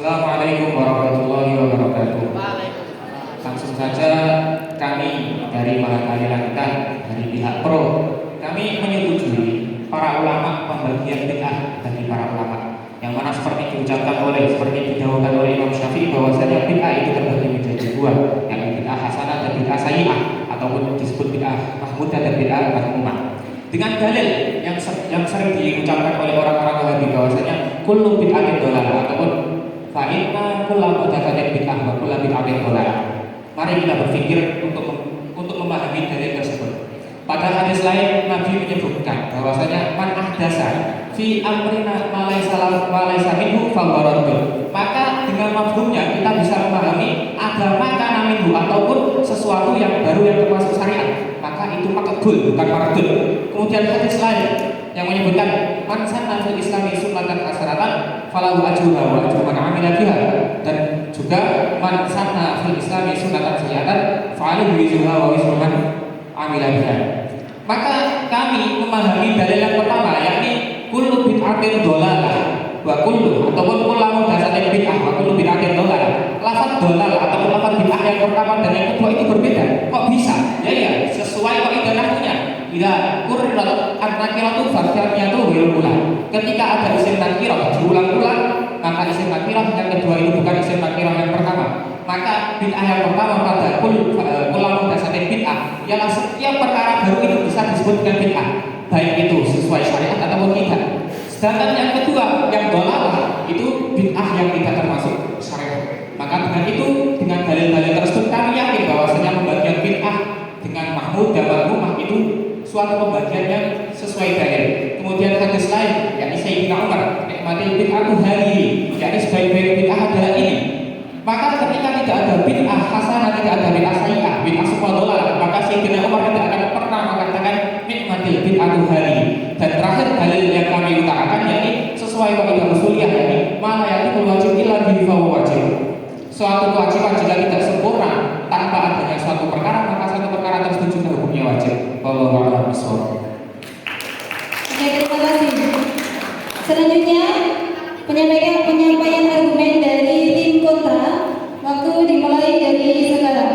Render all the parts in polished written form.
Assalamualaikum warahmatullahi wabarakatuh. Langsung saja kami dari Mahakali Langitan, dari pihak Pro, kami menyetujui para ulama pembagian bid'ah bagi para ulama, yang mana seperti didahulukan oleh Imam Syafi'i bahwasanya bid'ah itu terbagi menjadi dua, yakni bid'ah hasanah dan bid'ah sayyi'ah, ataupun disebut bid'ah mahmudah dan bid'ah madhmumah. Dengan dalil yang sering diucapkan oleh orang-orang Wahabi bahwasanya kullu bid'atin dhalalah, ataupun fa inna kullu muhdatsatin bid'ah wa kullu bid'atin dhalalah. Mari kita berpikir untuk memahami dalil tersebut. Pada hadis lain Nabi menyebutkan bahwasanya man ahdasa fi amrina ma laysa minhu fa huwa raddun. Maka dengan mafhumnya kita bisa memahami ada maka minhu ataupun sesuatu yang baru yang termasuk syariat, maka itu makbul bukan mardud. Kemudian hadis lain yang menyebutkan man sanna fil islami sunnatan hasanatan falahu ajruha wa ajru man amila biha, dan juga man sanna fil islami sunnatan sayyi'atan falahu wizruha wa wizru man amila biha. Maka kami memahami dalil yang pertama, yakni kullu bid'atin dhalalah wa kullu ataupun kullu muhdatsatin bid'ah wa kullu bid'atin dhalalah. Lafaz dhalalah ataupun lafaz bid'ah yang pertama dan yang kedua itu berbeda. Kok bisa? Ya, sesuai kaidah nahwunya. Bila qurrat an-nakiratu fa'tiyatu ghairu ulah. Ketika ada isim nakirah diulang-ulang, maka isim nakirah yang kedua itu bukan isim nakirah yang pertama. Maka bid'ah yang pertama pada kullu muhdatsatin bid'ah, ialah setiap perkara baru itu bisa disebut dengan bid'ah, baik itu sesuai syariat ataupun tidak. Sedangkan yang kedua, yang dhalalah, itu bid'ah yang tidak termasuk syariat. Maka dengan itu, dengan dalil-dalil tersebut kami yakin bahwasanya pembagian bid'ah dengan mahmud dan madhmumah itu suatu pembagian yang sesuai dalil. Kemudian hadis lain, yakni Sayyidina Umar, nikmatil bid'atu hadhihi, yakni sebaik-baik bid'ah adalah ini. Maka ketika tidak ada bid'ah hasanah, tidak ada bid'ah sayyi'ah, bid'ah subhanallah, maka Sayyidina Umar tidak akan pernah mengatakan nikmatil bid'atu hadhihi. Dan terakhir dalil yang kami utarakan, yakni sesuai kaidah usuliyah, yakni ma la yatimul wajib illa bihi fa huwa wajib. Suatu kewajiban jika tidak sempurna tanpa adanya suatu perkara, maka satu perkara tersebut juga hukumnya wajib. Wallahu a'lam bishawab. Oke, terima kasih. Selanjutnya penyampaian argumen dari tim kontra. Waktu dimulai dari sekarang.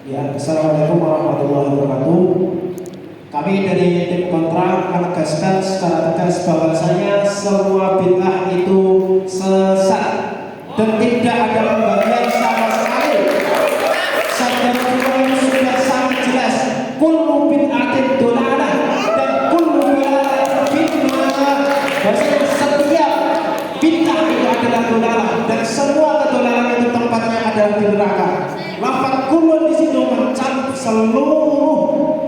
Ya, assalamualaikum warahmatullahi wabarakatuh. Kami dari tim kontra menegaskan secara tegas bahwasanya semua bid'ah itu sesat dan tidak ada pembagian sama sekali. Sabda Rasulullah sudah sangat jelas, kullu bid'atin dhalalah dan kullu dhalalatin finnnar. Bahwasanya setiap bid'ah itu adalah dhalalah dan semua kedhalalan itu tempatnya adalah di neraka. Lafaz kullu di situ mencakup seluruh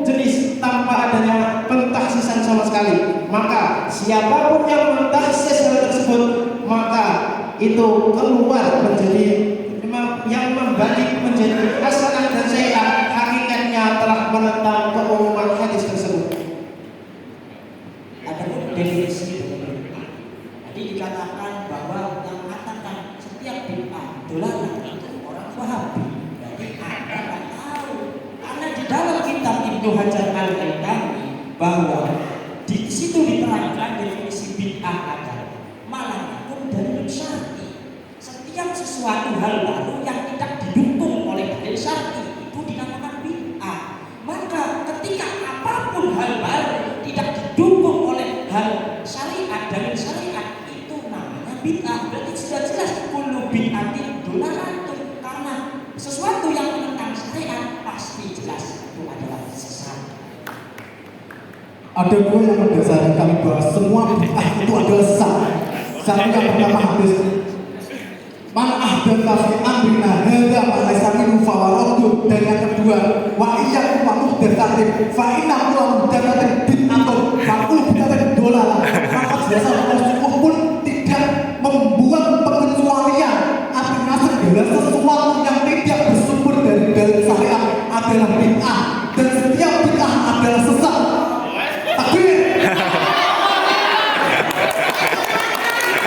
jenis tanpa adanya pentakhsisan sama sekali. Maka siapapun yang mentakhsis hal tersebut, maka itu keluar menjadi yang membagi menjadi hasanah dan sayyi'ah, hakikatnya telah menentang keumuman hadis tersebut. Adapun definisi tadi dikatakan bahwa yang mengatakan setiap bid'ah dhalalah itu orang Wahabi. Jadi Anda tidak tahu, karena di dalam kitab Ibnu Hajar Al-Haytami bahwa di situ diterangkan definisi bid'ah adalah malah hukum dalil syar'i. Setiap sesuatu hal baru yang tidak didukung oleh dalil syar'i itu dinamakan bid'ah. Maka ketika apapun hal baru tidak didukung oleh hal syariat, dalil syariat, itu namanya bid'ah. Berarti sudah jelas kullu bid'atin dhalalatun, karena sesuatu yang menentang syariat pasti jelas itu adalah sesat. Ada dua yang mendasari kami bahwa semua bid'ah itu adalah sesat. Satu yang pertama hadis man ahdatsa fi amrina hadza ma laysa minhu fa huwa raddun, dan yang kedua wa iyyakum wa muhdatsatin fa inna kulla muhdatsatin bid'atun wa kullu bid'atin dhalalah. Maka biasa Rasulullah pun tidak membuat pengecualian, artinya segala sesuatu yang tidak bersumber dari dalil syariat adalah bid'ah dan setiap bid'ah adalah sesat. Takbir.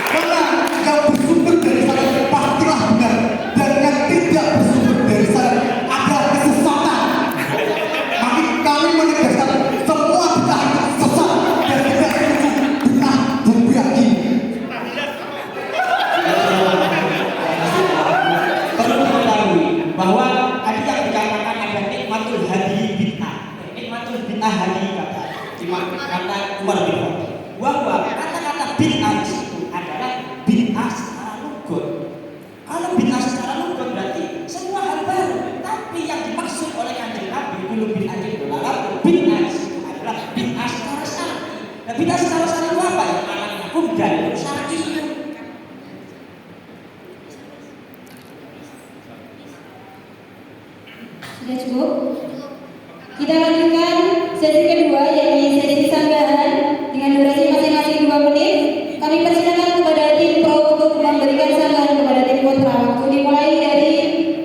Karena yang bersumber dari syariat pastilah benar, dan yang tidak bersumber dari syariat adalah kesesatan. Maka kami menegaskan semua bid'ah itu sesat dan tidak setuju bid'ah kata Umar bin Khattab bahwa kata-kata bid'ah itu adalah bid'ah secara lugat. Kalau bid'ah secara lugat berarti semua hal baru. Tapi yang dimaksud oleh Kanjeng Nabi belum bid'ah dolalah, bid'ah itu adalah bid'ah secara syar'i. Nah, bid'ah secara syar'i itu apa ya? Maknanya kumpul syar'i. Sudah cukup? Kita lanjutkan sesi kedua, yakni sesi sanggahan dengan durasi masing-masing 2 menit. Kami persilakan kepada tim pro untuk memberikan sanggahan kepada tim kontra. Waktu dimulai dari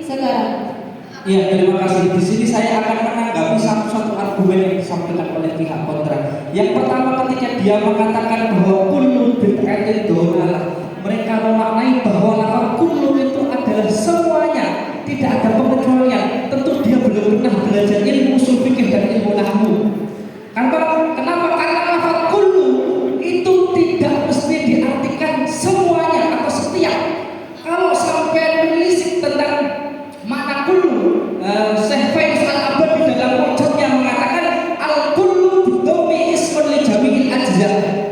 sekarang. Ya, terima kasih. Di sini saya akan menanggapi satu-satu argumen yang disampaikan oleh pihak kontra. Yang pertama, ketika dia mengatakan bahwa kullu bid'atin dolalah, mereka memaknai bahwa lafaz kullu itu adalah semuanya, tidak ada pengecualian. Tentu dia belum pernah belajar ilmu ushul fikih dan ilmu nahwu. Kenapa? Karena lafaz kullu itu tidak mesti diartikan semuanya atau setiap. Kalau sampai menelisik tentang makna kullu, Syekh Faiz Al-Abad di dalam mujadnya mengatakan al-kullu bidhammi ismun li jami'il ajza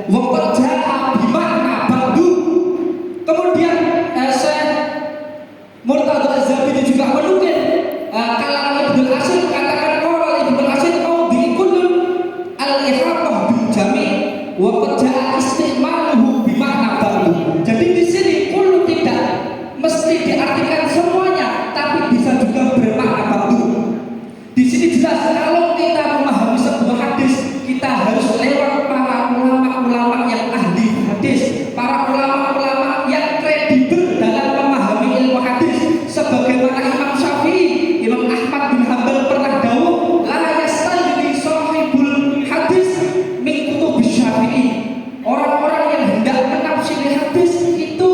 wa qad jaa bi makna ba'du. Kemudian Syekh Murtadha Az-Zabidi juga menukil kalam Ibnu Ashir mengatakan qala Ibnu Ashir audhi kullun al-ihaqah bil jami' wa qad jaa istimaluhu bi makna ba'du. Jadi di sini kullu tidak mesti diartikan semuanya, tapi bisa juga bermakna ba'du. Di sini jelas kalau kita memahami sebuah hadis, kita harus lewat para ulama-ulama yang ahli hadis, para ulama-ulama yang kredibel dalam memahami ilmu hadis. Sebagaimana Imam Syafi'i, Imam Ahmad bin Hanbal pernah dawuh, la yastalhi sahibul hadis min kutubis Syafi'i. Orang-orang yang hendak menafsiri hadis itu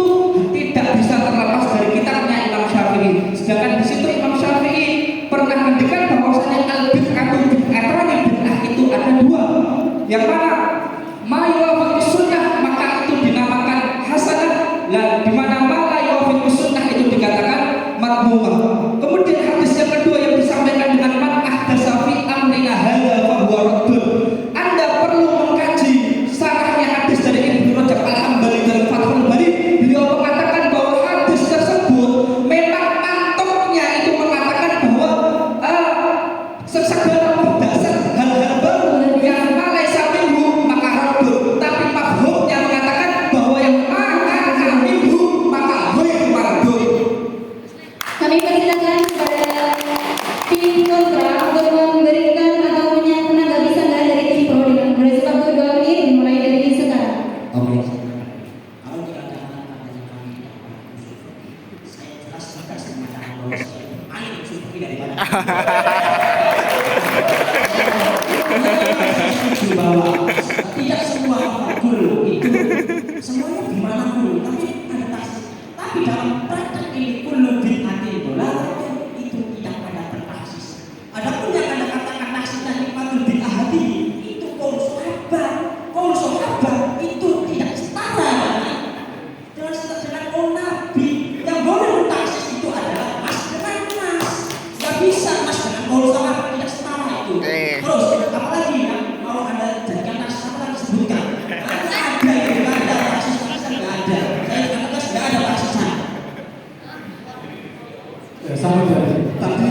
tidak bisa terlepas dari kitabnya Imam Syafi'i. Sedangkan di situ Imam Syafi'i pernah mendekat bahwasanya al-bid'atu bid'atani, bid'ah itu ada 2. Yang mana ma yuwafiqus sunnah maka itu dinamakan hasanah, dan di mana ma la yuwafiqus sunnah itu dikatakan madmumah. Kemudian hadis yang kedua yang disampaikan dengan man ahdatsa fi amrina hadza fa huwa raddun. Anda perlu mengkaji sarahnya hadis dari Ibnu Rajab Al-Hambali dalam Fathul Bari. Beliau mengatakan bahwa hadis tersebut memang mantoknya itu mengatakan bahwa segala muhdasat hal-hal baru yang malaisa minhu maka raddun, tapi mafhumnya mengatakan bahwa yang maka minhu maka ghairu raddun. Kami persilakan kepada tim kontra untuk memberikan atau menanggapi sanggahan dari tim pro dengan durasi waktu 2 menit dimulai dari sekarang. Oke. Kalau kita datang pada kami, saya jelas tegas mengatakan bahwa saya paling sufi daripada setuju bahwa tidak semua guru itu semuanya gimana guru, tapi ada taksir. Tapi dalam praktek ini kullu bid'atin dolalah itu tidak ada bertaksis. Adapun yang ada katakan taksirnya nikmatul bid'ah hati itu qaul sahabat itu tidak setara dengan qaul Nabi. Yang boleh taksis itu adalah mas dengan mas. Tidak bisa mas dengan qaul sahabat, tidak setara itu. Terus apalagi yang mau anda jadikan taksis apa lagi sebutkan? Ada yang tidak ada taksis, tidak ada. Saya katakan tidak ada taksisan. Ya, sama dari tadi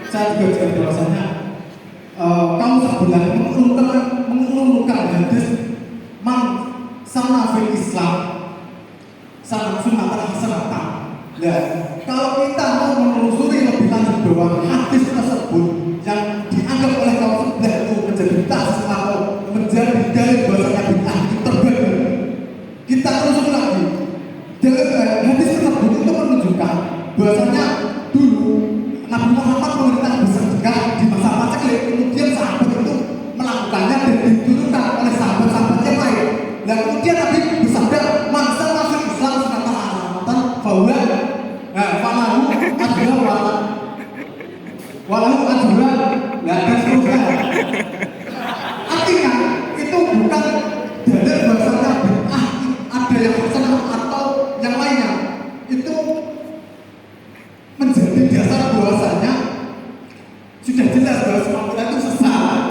saya juga jadi bahwasanya kamu sebelah mengurungkan hadis man sana fil Islam sana sunnah hasanah. Ya, kalau kita mau menelusuri lebih lanjut bahwa hadis tersebut yang dianggap oleh kaum sebelah itu menjadi taksir atau menjadi dalil bahwasanya bid'ah itu terbagi, kita telusuri lagi. Hadis tersebut itu menunjukkan bahwasanya dulu Nabi Muhammad memerintah bersedekah di masa paceklik, kemudian sahabat itu melakukannya dan diturunkan oleh sahabat-sahabat yang lain. Dan kemudian Nabi bersabda, "Man sanna fil Islam sunnatan hasanatan fa huwa falahu ajrun walahu ajrun." Nah, dan seterusnya. Artinya itu bukan dalil bahwasanya bid'ah ada yang hasanah atau yang lainnya. Itu menjadi dasar bahwasanya sudah jelas bahwa semua kita itu sesat.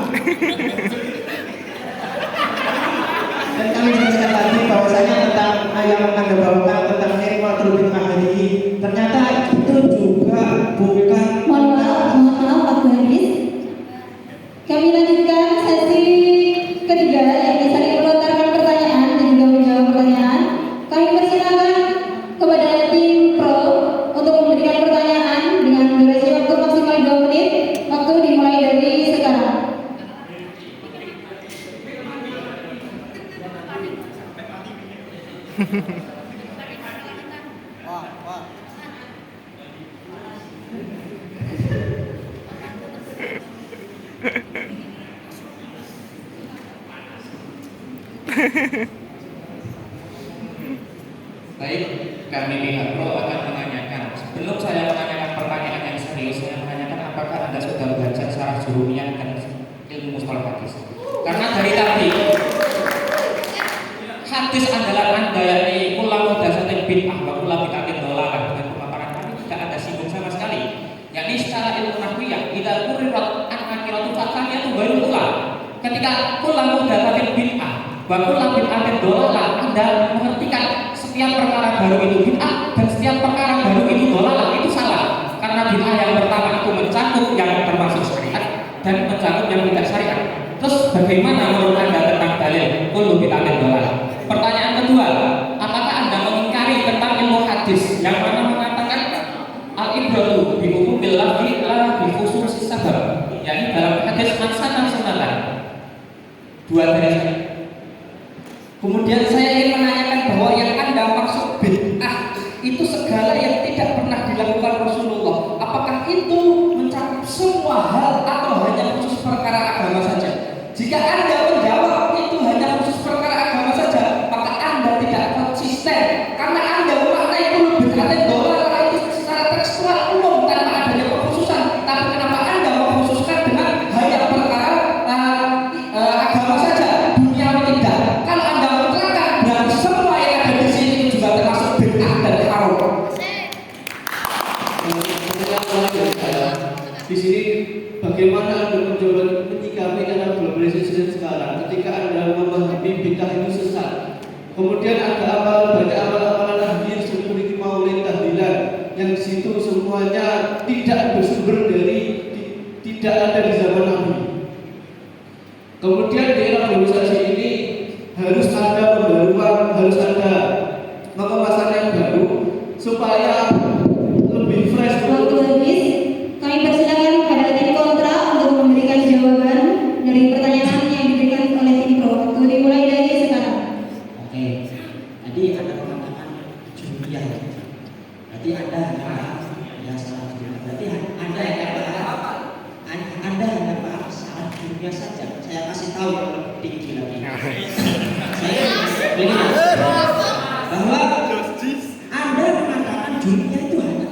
Baik, kami pihak pro akan menanyakan. Sebelum saya menanyakan pertanyaan yang serius, saya menanyakan apakah Anda sudah belajar syarah Jurumiyah dan ilmu mustalah hadis. Karena dari tadi hadis andalan Anda yakni kula muhdatsatin bid'ah wa kula bid'atin dhalalah dengan pemaparan kami tidak ada singgung sama sekali. Yakni secara ilmu nahwiyah, idza qurirat an-nakiratu fataniyatu baru kula. Ketika kula muhdatsatin bid'ah wa kula bid'atin dhalalah, Anda mengertikan setiap perkara baru itu bid'ah dan setiap perkara baru itu dhalalah, itu salah. Karena bid'ah yang pertama itu mencakup yang termasuk syariat dan mencakup yang tidak syariat. Terus bagaimana menurut Anda tentang dalil kullu bid'atin dhalalah? Pertanyaan kedua, apakah Anda mengingkari tentang ilmu hadis yang mana mengatakan al-ibratu bi umumil lafzi la bi khususis sabab? yakni dalam hadis maksatan sunatan. Dua dari saya. Kemudian saya ingin menanyakan bahwa yang Anda maksud bid'ah itu segala yang tidak pernah dilakukan Rasulullah. Apakah itu mencakup semua hal atau hanya khusus perkara agama saja? Jika Anda menjawab itu hanya khusus perkara agama saja, maka Anda tidak konsisten karena Anda memaknai kullu bid'atin dhalalah itu secara tekstual umum tanpa adanya pengkhususan. Tapi kenapa Anda mengkhususkan dengan hanya perkara agama saja, dunia tidak? Kalau Anda menerangkan berarti semua yang ada di sini itu juga termasuk bid'ah dan haram. Di sini bagaimana Anda mencoba menyikapi era globalisasi sekarang ketika Anda memahami bid'ah itu sesat. Kemudian ada banyak amalan-amalan tahdir seperti maulid tahdilan yang di situ semuanya tidak bersumber dari tidak ada di zaman Nabi. Kemudian di era globalisasi ini harus ada pembaruan, harus ada pengemasan yang baru supaya lebih fresh. Waktu habis, kami persilakan kepada tim kontra untuk memberikan jawaban dari pertanyaan yang diberikan oleh tim pro. Waktu dimulai dari sekarang. Oke, tadi Anda mengatakan Jurumiyah. Berarti Anda yang salah Jurumiyah. Berarti Anda yang paham salah Jurumiyah saja. Saya kasih tahu yang lebih tinggi lagi. Saya ingin bahwa Anda mengatakan Jurumiyah itu hanya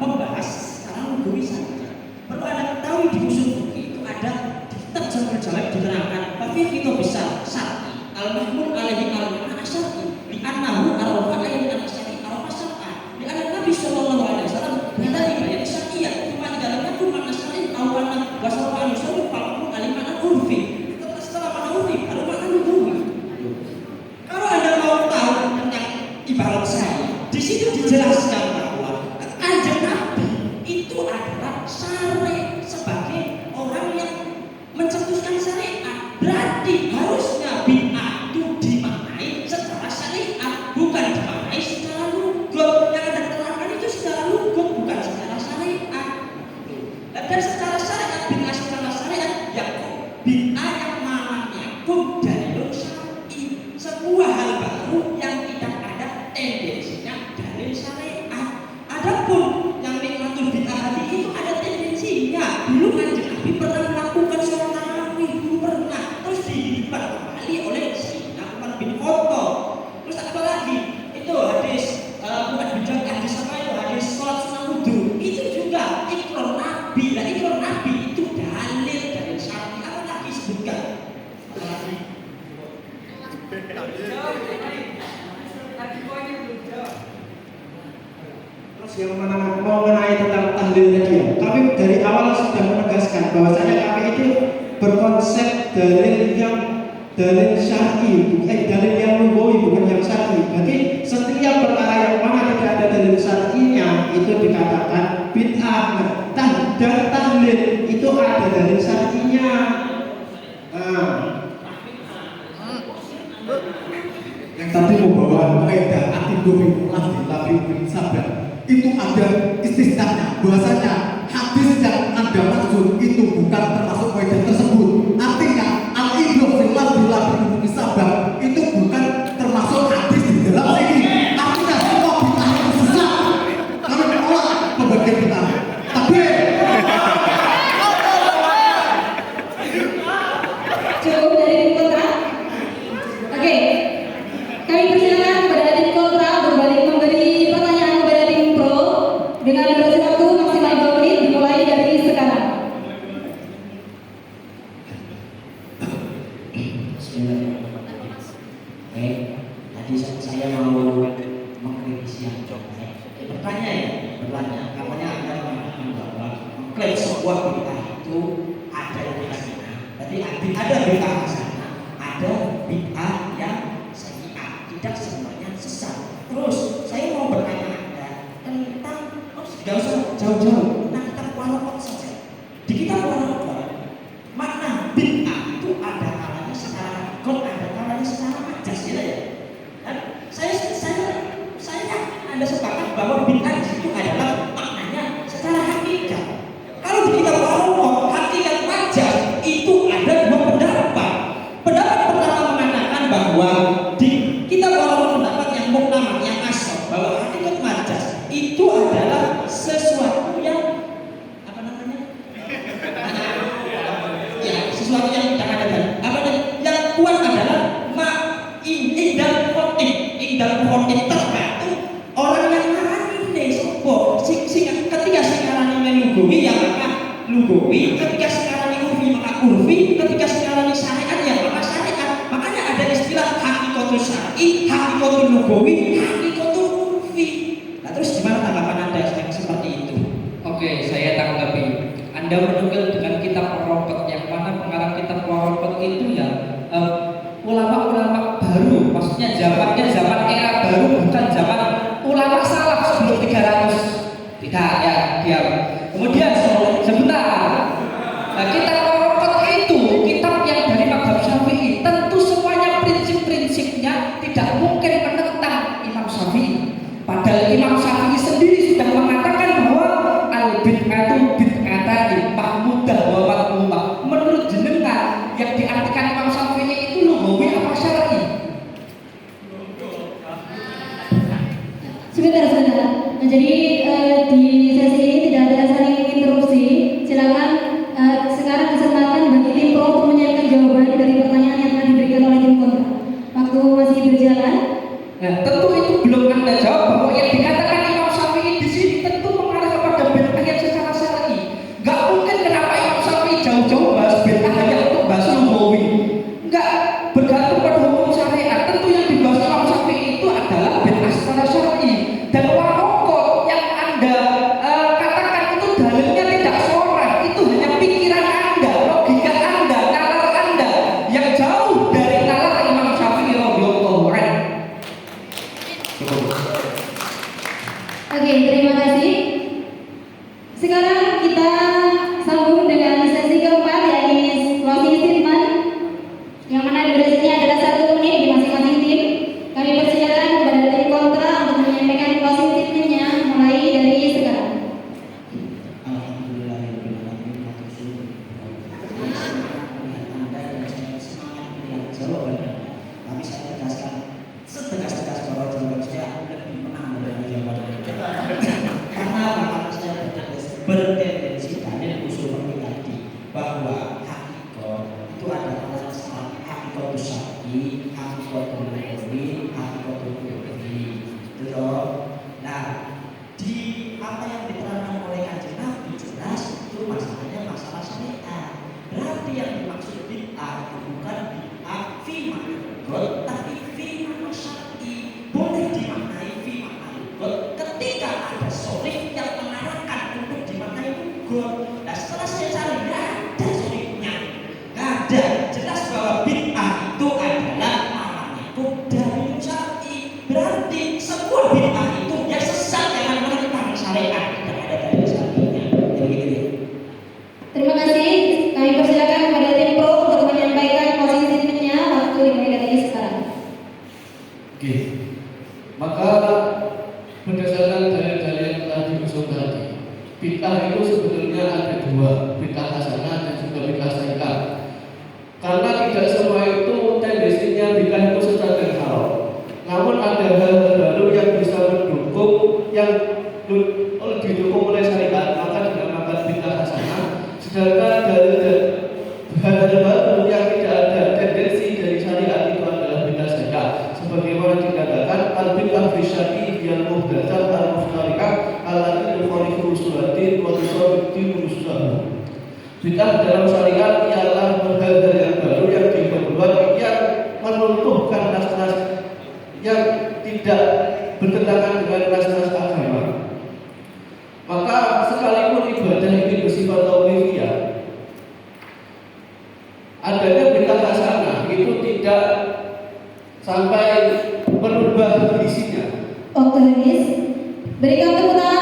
membahas secara lugawi saja. Perlu Anda ketahui di usul fikih itu ada di kitab Jamul Jawab diterangkan tapi itu bisa syar'i al-mahmud alaihi al-ma'na syar'i li annahu ar-rafa alaihi al-syar'i ar-rafa syar'a li anna Nabi sallallahu alaihi wasallam berkata bayat syar'iyah cuma di dalamnya itu makna syar'i awana wa sallallahu alaihi wasallam alaihi makna urfi. Setelah makna urfi baru makna lugawi. Kalau Anda mau tahu tentang ibarat saya, di situ dijelaskan bahwa Kanjeng Nabi itu adalah syari' sebagai orang yang mencetuskan syariat. Berarti harusnya bid'ah itu dimaknai secara syariat, bukan dimaknai secara lugat. Yang Anda terangkan itu secara lugat, bukan secara syariat. Dan secara syariat, bid'ah secara syariat, ya bid'ah yang maknanya hukum dalil syar'i, sebuah hal baru yang tidak ada tendensinya dalil syariat. Adapun yang nikmatul bid'ah hadi itu ada tendensinya. Dulu Kanjeng Nabi pernah melakukan sholat tarawih, dulu pernah, terus dihidupkan kembali oleh Sayyidina Umar bin Khattab. Terus apa lagi? Itu hadis bukan bid'ah, hadis apa itu? Hadis sholat sunnah wudu. Itu juga ikrar Nabi. Nah, ikrar Nabi itu dalil syar'i. Apa lagi sebutkan? Apa lagi? Terus yang mengenai tentang tahlil tadi ya, kami dari awal sudah menegaskan bahwasanya kami itu berkonsep dalil syar'i, dalil yang lugawi bukan yang syar'i. Jadi setiap perkara yang mana tidak ada dalil syar'inya itu dikatakan bid'ah. Dan tahlil itu ada dalil syar'inya. Yang tadi membawa kaidah atidofi lafi sabda itu ada istisnanya, bahwasanya hadis yang Anda maksud itu bukan termasuk kaidah tersebut. Artinya al-idhof lafi sabda itu bukan termasuk hadis di dalam sini. Artinya semua bid'ah itu sesat. Kami menolak pembagian bid'ah. Tapi dengan durasi waktu maksimal 2 menit dimulai dari sekarang. Bismillahirrahmanirrahim. Baik, tadi saya mau mengkritisi yang bertanya, namanya Anda mengatakan bahwa mengklaim sebuah bid'ah itu ada yang hasanah. Berarti ada bid'ah hasanah, ada bid'ah yang sayyi'ah, tidak semuanya sesat. Terus saya mau bertanya Anda tentang, tidak usah jauh-jauh, tentang warokot saja. Di kitab warokot, makna bid'ah itu ada kalanya secara hakikot, ada kalanya secara majas, ya. Dan saya Anda sepakat bahwa bid'ah di situ adalah maknanya secara hakikat. Kalau di kitab warokot, hakikat majas itu ada dua pendapat. Pendapat pertama mengatakan bahwa di kitab warokot pendapat yang muktamad, yang asal, bahwa hakikat majas itu adalah sesuatu yang apa namanya? Ya, sesuatu yang tidak ada dan apa namanya? Yang kuat adalah indal konten tergantung orang yang ngarani ini sopo. Ketika sekarang ini lugawi yang maka lugawi, ketika sekarang ini urfi maka urfi, ketika sekarang ini syariat ya maka syariat. Makanya ada istilah hakikatul syar'i, hakikatul lugawi, hakikatul urfi. Nah, terus gimana tanggapan Anda yang seperti itu? Oke, saya tanggapi. Anda menukil dengan kitab warokot, yang mana pengarang kitab warokot itu ya ulama-ulama baru, maksudnya zamannya zaman era baru, bukan zaman ulama salaf sebelum 300. Tidak, ya, diam. Kemudian sebentar. Nah, kitab warokot itu kitab yang dari mazhab Syafi'i. Tentu semuanya prinsip-prinsipnya tidak mungkin menentang Imam Syafi'i. Padahal Imam Syafi'i sendiri sudah mengatakan bahwa al-bid'atu bid'atani mahmudah wa madmumah. Menurut jenengan yang diartikan Imam Syafi'i itu lugawi apa syar'i? Sebentar. Nah, jadi di sesi ini tidak ada saling interupsi. Silakan sekarang kesempatan bagi tim pro untuk menyiapkan jawaban dari pertanyaan yang telah diberikan oleh tim kontra. Waktu masih berjalan. Nah, tentu itu belum Anda jawab bahwa yang dikatakan Imam Syafi'i di sini tentu mengarah kepada bid'ah yang secara syar'i. Gak mungkin kenapa Imam Syafi'i jauh-jauh bahas bid'ah hanya untuk bahas lugawi. Enggak, bergantung pada hukum syariat. Tentu yang dibahas Imam Syafi'i itu adalah bid'ah secara syar'i. Dan warokot yang Anda katakan itu dalilnya tidak sore, itu hanya pikiran Anda, logika Anda, nalar Anda yang jauh dari nalar Imam Syafi'i radhiyallahu anhu. Oke, terima kasih. Sekarang kita sambung dengan sesi keempat, yakni closing statement, yang mana durasinya adalah 1 menit di masing-masing tim. Kami persilakan kepada tim kontra untuk menyampaikan closing statementnya mulai dari sekarang. Alhamdulillahirrahmanirrahim. Anda dan saya semangat melihat jawaban. Tapi saya tegaskan setegas-tegas bahwa jawaban saya lebih menang dari jawaban Anda. Karena saya bertendensi dalil usul fikih tadi bahwa hakikat itu adalah hakikat syar'i, hakikat lugawi, hakikat urfi. Betul. Nah, di apa yang diterangkan oleh Kanjeng Nabi jelas itu masalahnya masalah syariat. Berarti yang dimaksud bid'ah itu bukan bid'ah fi makna lugat, tapi fi makna syar'i. Boleh dimaknai fi makna lugat ketika ada sharif yang mengarahkan untuk dimaknai lugat. Nah, setelah saya cari nggak ada sharifnya, nggak ada. Jelas bahwa bid'ah itu adalah maknanya itu dari syar'i. Berarti sebuah bid'ah itu yang sesat dengan menentang syariat, tidak ada dari syar'inya. Jadi gitu ya. Terima kasih. Kami persilakan kepada tim pro untuk menyampaikan closing statementnya. Waktu dimulai dari sekarang. Oke. Maka berdasarkan dalil-dalil yang telah diusul tadi, bid'ah itu sebetulnya ada dua, bid'ah hasanah dan juga bid'ah sayyi'ah. Karena tidak semua itu tendensinya bid'ah itu sesat dan haram. Namun ada hal-hal baru yang bisa mendukung, yang didukung oleh syariat, maka dinamakan bid'ah hasanah. Sedangkan dalil hal-hal baru yang tidak ada tendensi dari syariat itu adalah bid'ah sayyi'ah. Sebagaimana dikatakan al-bid'ah fi syar'i al-muhdatsah al-muftarikah allati rusulahu. Bid'ah dalam syariat ialah hal-hal yang baru yang dibuat yang meruntuhkan nas-nas yang tidak bertentangan dengan nas-nas agama. Maka sekalipun ibadah ini bersifat tauqifiyah, adanya bid'ah hasanah itu tidak sampai merubah isinya. Oktavis, berikan tepuk tangan